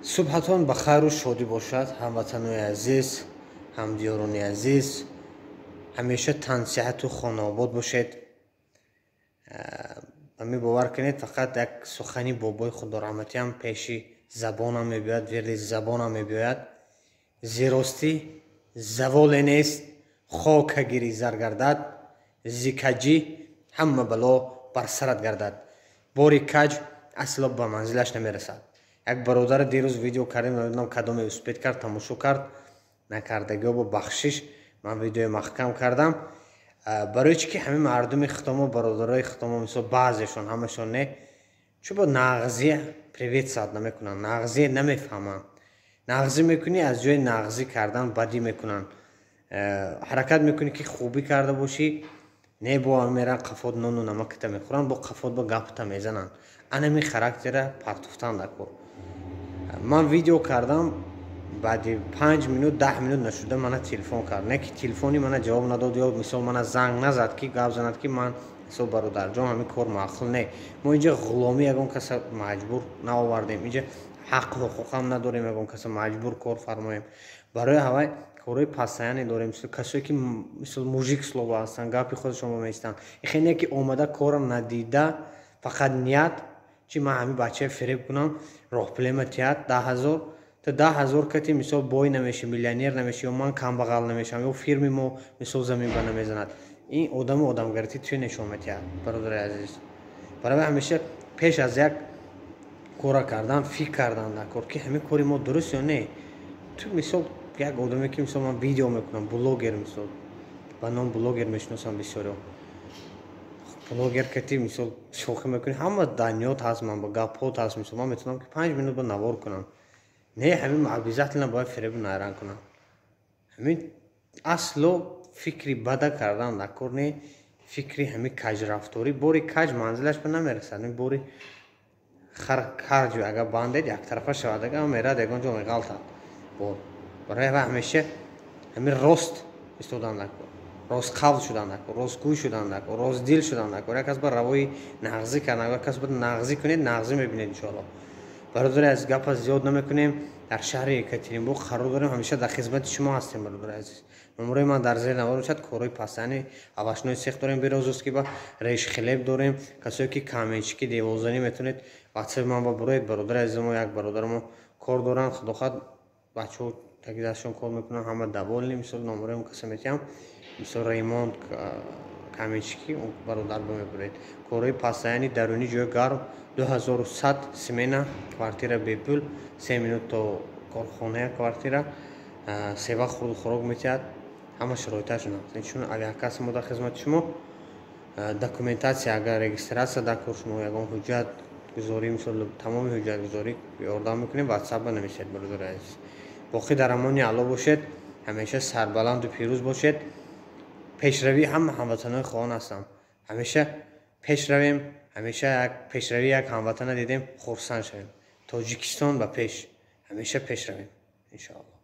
صبحتان بخیر و شادی باشد هموطنان عزیز، همدیاران عزیز. همیشه تن صحت و خانه آباد باشید. من باور کنید فقط یک سخنی بابای خدا رحمتی هم پیشی زبانم میبیاید، وردی زبانم میبیاید. زیراستی زوال نیست، خاک گیری زر گردد، زیکجی همه بلا بر سرت گردد. باری کج اصلا به منزلش نمیرسد. یک برادر دیروز ویدیو کردیم، نمیدونم کدام اسپید کرد، تماشا کرد، نکردگی با بخشش من ویدیو محکم کردم. برای چی که همه مردم ختم برادرای ختم مثلا بعضیشون همشون نه، چون با نغزی پریویت ساد نمیکنن، نغزی نمیفهمن. نغزی میکنی از جای نغزی کردن بدی میکنن. حرکت میکنی که خوبی کرده باشی، نه با میرن قفاد نون و نمک تا میخورن، با قفاد با گپ تا میزنن. انمی خاراکتر پرتوفتن نکن. من ویدیو کردم بعد 5 minut 10 minut نشده من تلفن کرد، نه که تلفنی من جواب نداد یا مثلا من زنگ نزد که گپ زند که من مثلا برادر جان همین کار معقول نه. ما اینجا غلامی یگان کس مجبور نآوردیم، اینجا حق و حقوق هم نداریم یگان کس مجبور کار فرماییم. برای هوای کارهای پسیانی داریم، مثل کسایی که مثل موژیک سلو هستن، گپی خودشون میستن. خیلی که اومده کارم ندیده فقط نیت چی من همین بچه فریب کنم راه پلیمتیات 10,000 تا 10,000 کتی مثال بای نمیشه، میلیونر نمیشه، یا من کم بغل نمیشم، یا فیرمی ما مثال زمین به نمیزند. این آدمگرتی توی نشون میتید برادر عزیز. برای همیشه پیش از یک کار کردن فکر کردن نکن که همین کاری ما درست یا نه. تو مثال یک آدمی که مثال من ویدیو میکنم، بلوگر مثال با نام بلوگر میشناسم بسیاری. بلوگر کتی مثال شوخی میکنی، همه دنیات هست، من با گپات هست، مثال من میتونم که 5 minut با نوار کنم. نه همین معجزات نباید فریب نایران کنم. همین اصلا فکری بد کردن نکنی، فکری همین کج رفتاری. باری کج منزلش به نمیرسد. این باری خرج اگر باندید یک طرفه شود، اگر میرد یگان جا میغلطد. برای همیشه همین راست استودن نکن، راست قول شدن نکن، راست گوی شدن نکن، راست دل شدن نکن. یک کس بر روی نغزی کردن، یک کس بر نغزی کنید، نغزی میبینید انشاءالله. برادر از گپ زیاد نمیکنیم. در شهر یکاترینبورگ قرار داریم، همیشه در خدمت شما هستیم برادر عزیز. نمره من در زیر نوار میشد. کارهای پسانی اواشنوی سیخ داریم، بیروزوسکی با ریش خلیب داریم. کسایی که کامنچکی دیوازانی میتونید واتساپ من با بروید. برادر عزیز ما یک برادرمو کار دارن، خدا خود بچه‌ها تگیدشون کار میکنن، همه دبال نمیشه. نمره من قسمتیم مثل ریموند کامنچکی اون برادر بمیبرید. کارهای پسانی درونی جای گرم 2100 سیمنا کوارتیرا بپول 3 minut تا کارخانه کوارتیرا 3 وقت خورد خوراک میتید. همه شرایطش نه. چون اگر کسی ما در خدمت شما دکومنتاسیا اگر رجیستراسیا در کار شما یگان حجت گذاری مثل تمام حجت گذاری یاردم میکنیم. واتساپ بنویسید برادر عزیز. باقی در امان الله باشید، همیشه سربلند و پیروز باشید. پیشروی هموطنان خواهان هستم، همیشه پیش رویم، همیشه یک پیشروی یک هموطن دیدیم خرسند شویم. تاجیکستان به پیش، همیشه پیش رویم ان شاء الله.